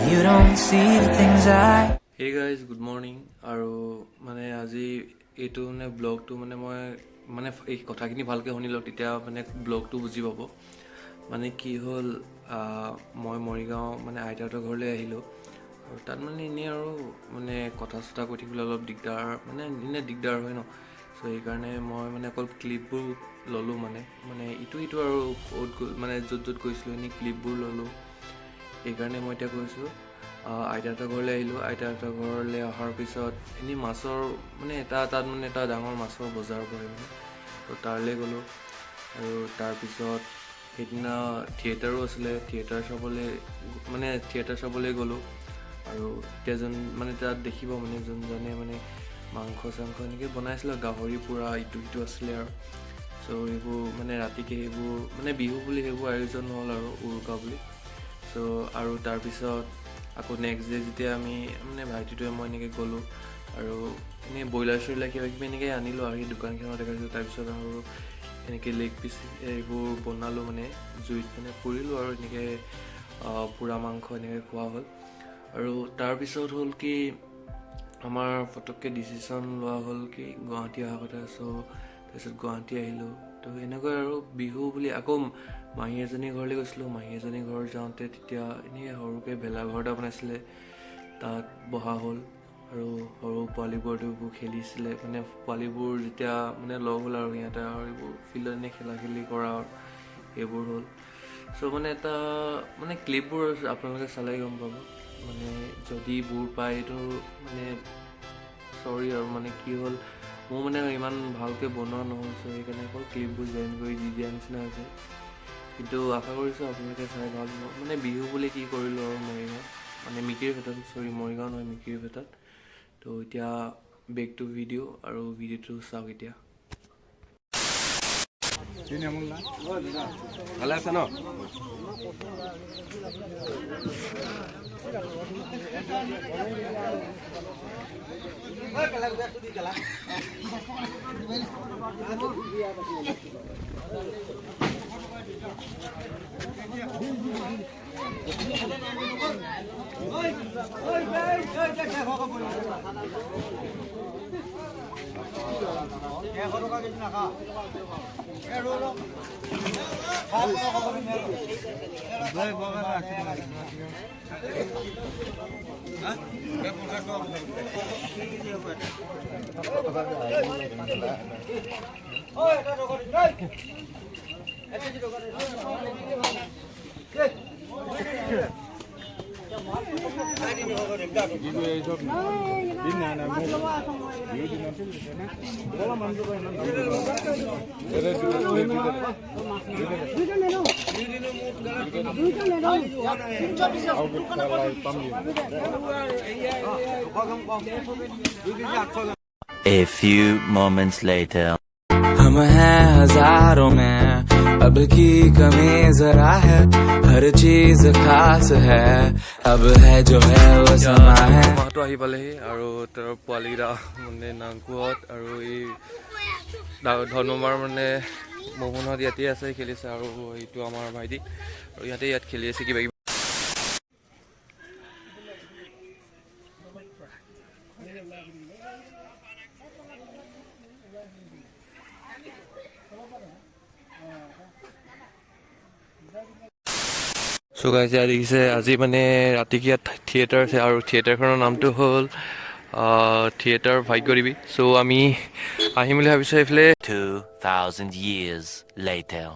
You don't see the things I Hey guys, good morning. আৰু মানে আজি এইটো মানে ব্লগটো মানে মই মানে এই কথাখিনি ভালকৈ শুনি লওক তেতিয়া মানে ব্লগটো বুজি পাব মানে কি হ'ল মই মৰিগাঁও মানে আইতাহঁতৰ ঘৰলৈ আহিলোঁ আৰু তাত মানে এনেই আৰু মানে কথা চথা কৈ থাকিবলৈ অলপ দিগদাৰ মানে এনেই দিগদাৰ হয় ন চ' সেইকাৰণে মই মানে অকল ক্লিপবোৰ ল'লোঁ মানে ইটো আৰু মানে য'ত গৈছিলোঁ এনেই ক্লিপবোৰ ল'লোঁ সেইকাৰণে মই এতিয়া কৈছোঁ আইতাহঁতৰ ঘৰলৈ আহিলোঁ আইতাহঁতৰ ঘৰলৈ অহাৰ পিছত এনেই মাছৰ মানে তাত মানে এটা ডাঙৰ মাছৰ বজাৰ বহে মানে ত' তালৈ গ'লোঁ আৰু তাৰপিছত সেইদিনা থিয়েটাৰো আছিলে থিয়েটাৰ চাবলৈ গ'লোঁ আৰু এতিয়া মানে তাত দেখিব মানে যোনজনে মানে মাংস চাংস এনেকৈ বনাইছিলে গাহৰি পূৰা ইটো আছিলে আৰু চ' সেইবোৰ মানে ৰাতিকৈ সেইবোৰ মানে বিহু বুলি সেইবোৰ আয়োজন হ'ল আৰু উৰুকা বুলি চ' আৰু তাৰপিছত আকৌ নেক্সট ডে যেতিয়া আমি মানে ভাইটিটোৱে মই এনেকৈ গ'লোঁ আৰু এনেই ব্ৰইলাৰ চইলাৰ কিবাকিবি এনেকৈ আনিলোঁ আৰু সেই দোকানখনত দেখাইছোঁ তাৰপিছত আৰু এনেকৈ লেগ পিচ এইবোৰ বনালোঁ মানে জুইত মানে পুৰিলোঁ আৰু এনেকৈ পোৰা মাংস এনেকৈ খোৱা হ'ল আৰু তাৰপিছত হ'ল কি আমাৰ পটককৈ ডিচিশ্যন লোৱা হ'ল কি গুৱাহাটী অহা কথা চ' তাৰপিছত গুৱাহাটী আহিলোঁ তো এনেকৈ আৰু বিহু বুলি আকৌ মাহী এজনী ঘৰলৈ গৈছিলোঁ মাহী এজনী ঘৰ যাওঁতে তেতিয়া এনেকৈ সৰুকৈ ভেলাঘৰ এটা বনাইছিলে তাত বহা হ'ল আৰু সৰু পোৱালিবোৰতো এইবোৰ খেলিছিলে মানে পোৱালিবোৰ যেতিয়া মানে লগ হ'ল আৰু সিহঁতে আৰু এইবোৰ ফিল্ডত এনেই খেলা কৰা এইবোৰ হ'ল চ' মানে এটা মানে ক্লিপবোৰ আপোনালোকে চালে গম পাব মানে যদি বোৰ পায় এইটো মানে চৰি আৰু মানে কি হ'ল মোৰ মানে ইমান ভালকৈ বনোৱা নহ'ল চ' সেইকাৰণে অকল ক্লিপবোৰ জইন কৰি দি দিয়া নিচিনা হৈছে কিন্তু আশা কৰিছোঁ আপোনালোকে চাই ভাল হ'ব মানে বিহু বুলি কি কৰিলোঁ আৰু মৰিগাঁও মানে মিকিৰ ভেটত মৰিগাঁও নহয় মিকিৰ ভেটত তো এতিয়া বেক টু ভিডিঅ' আৰু ভিডিঅ'টো চাওক এতিয়া ভালে আছে ন A few moments later. हम हैं हजारों में अब की कमी जरा है हर चीज खास है अब है जो है वो समा है মাহটো আহি পালেহি আৰু তেওঁৰ পোৱালিকেইটা মানে নাংকুহঁত আৰু এই ধনুমাৰ মানে মোহনহঁত ইয়াতে আছে খেলিছে আৰু এইটো আমাৰ ভাইটি আৰু ইয়াত খেলি আছে কিবা কিবি চ' গাইজ ইয়াত দেখিছে আজি মানে ৰাতিকে ইয়াত থিয়েটাৰ আছে আৰু থিয়েটাৰখনৰ নামটো হ'ল থিয়েটাৰ ভাগ্যদেৱী চ' আমি আহিম বুলি ভাবিছোঁ এইফালে 2000 years later.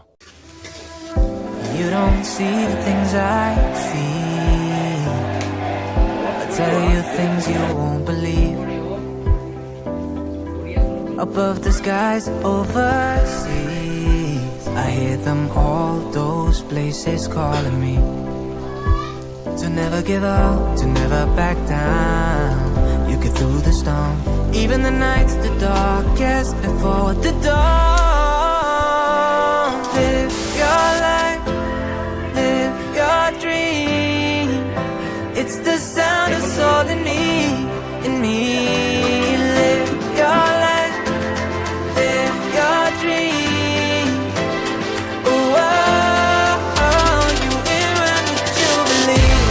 You don't see the things I see I tell you things you won't believe Above the skies overseas I hear them all those places calling me To never give up, to never back down You get through the storm Even the nights the darkest before the dawn Live your life, live your dream It's the sound of soul in me Live your life, live your dream Oh, you in when you believe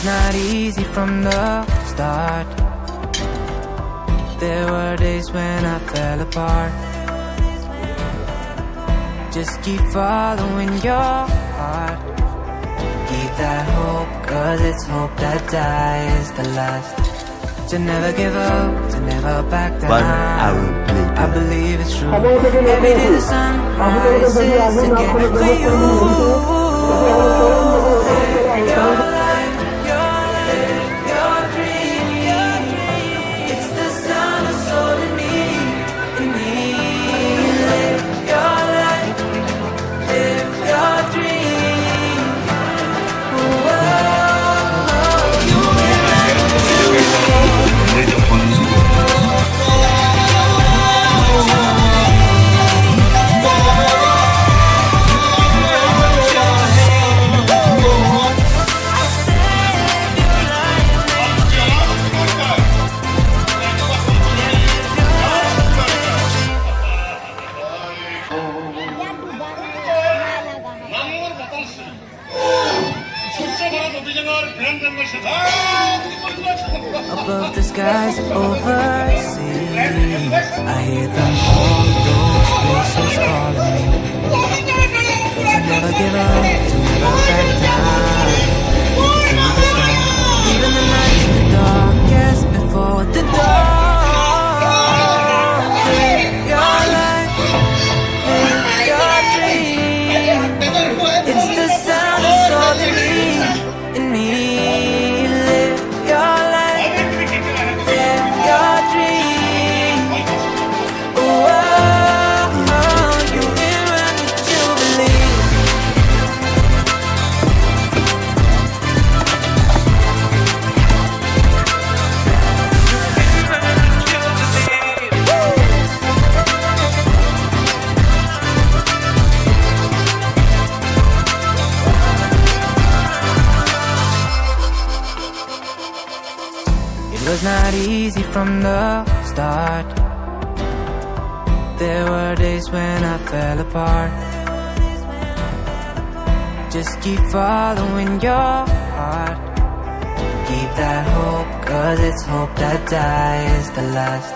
was not easy from the start. There were days when I fell apart. Just keep following your heart. Keep that hope, 'cause it's hope that dies the last. To never give up, to never back down. 1 hour later. I believe it's true. Every day the sun rises again for you. Your life, your dream. It's the sound of soul in me, in me. Live your life, live your dream. Whoa, you will above the skies overseas, I hear them all those places calling me. To never give up, to never back down. Look through the storm, even the nights the darkest before the dawn. Live your life, live your dream. It's the sound of soul in me, in me. Live your life, live your dream. Oh, you can run what you believe. It was not easy from the start. There were days when I fell apart. Just keep following your heart. Keep that hope, 'cause it's hope that dies the last.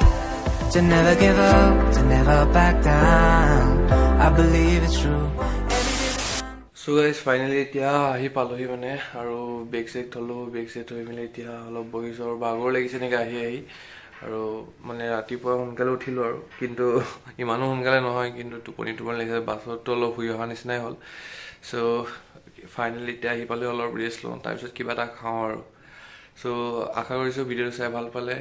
To never give up, to never back down. I believe it's true. So guys, finally এতিয়া আহি পালোহি মানে আৰু বেগ check থলো, বেগ check থৈ মেলি এতিয়া অলপ বহিছোঁ আৰু ভাগৰ লাগিছে নেকি আহি আৰু মানে ৰাতিপুৱা সোনকালে উঠিলোঁ আৰু কিন্তু ইমানো সোনকালে নহয়, কিন্তু টোপনি লাগিছে, বাছতো অলপ শুই অহা নিচিনাই হ'ল। চ' ফাইনেলি এতিয়া আহি পালোঁ, অলপ ৰেষ্ট লওঁ, তাৰপিছত কিবা এটা খাওঁ আৰু। চ' আশা কৰিছোঁ ভিডিঅ'টো চাই ভাল পালে।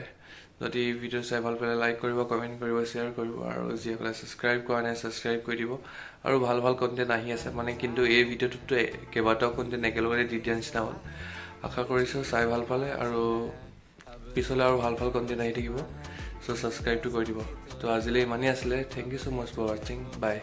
যদি ভিডিঅ' চাই ভাল পালে লাইক কৰিব, কমেণ্ট কৰিব, শ্বেয়াৰ কৰিব, আৰু যিসকলে ছাবস্ক্ৰাইব কৰা নাই ছাবস্ক্ৰাইব কৰি দিব। আৰু ভাল কণ্টেণ্ট আহি আছে মানে, কিন্তু এই ভিডিঅ'টোতো কেইবাটাও কণ্টেণ্ট একেলগতে দি দিয়া নিচিনা হ'ল। আশা কৰিছোঁ চাই ভাল পালে, আৰু পিছলৈ আৰু ভাল কণ্টেণ্ট আহি থাকিব। চ' ছাবস্ক্ৰাইবটো কৰি দিব। ত' আজিলৈ ইমানেই আছিলে। Thank you so' much for ৱাচিং। বাই।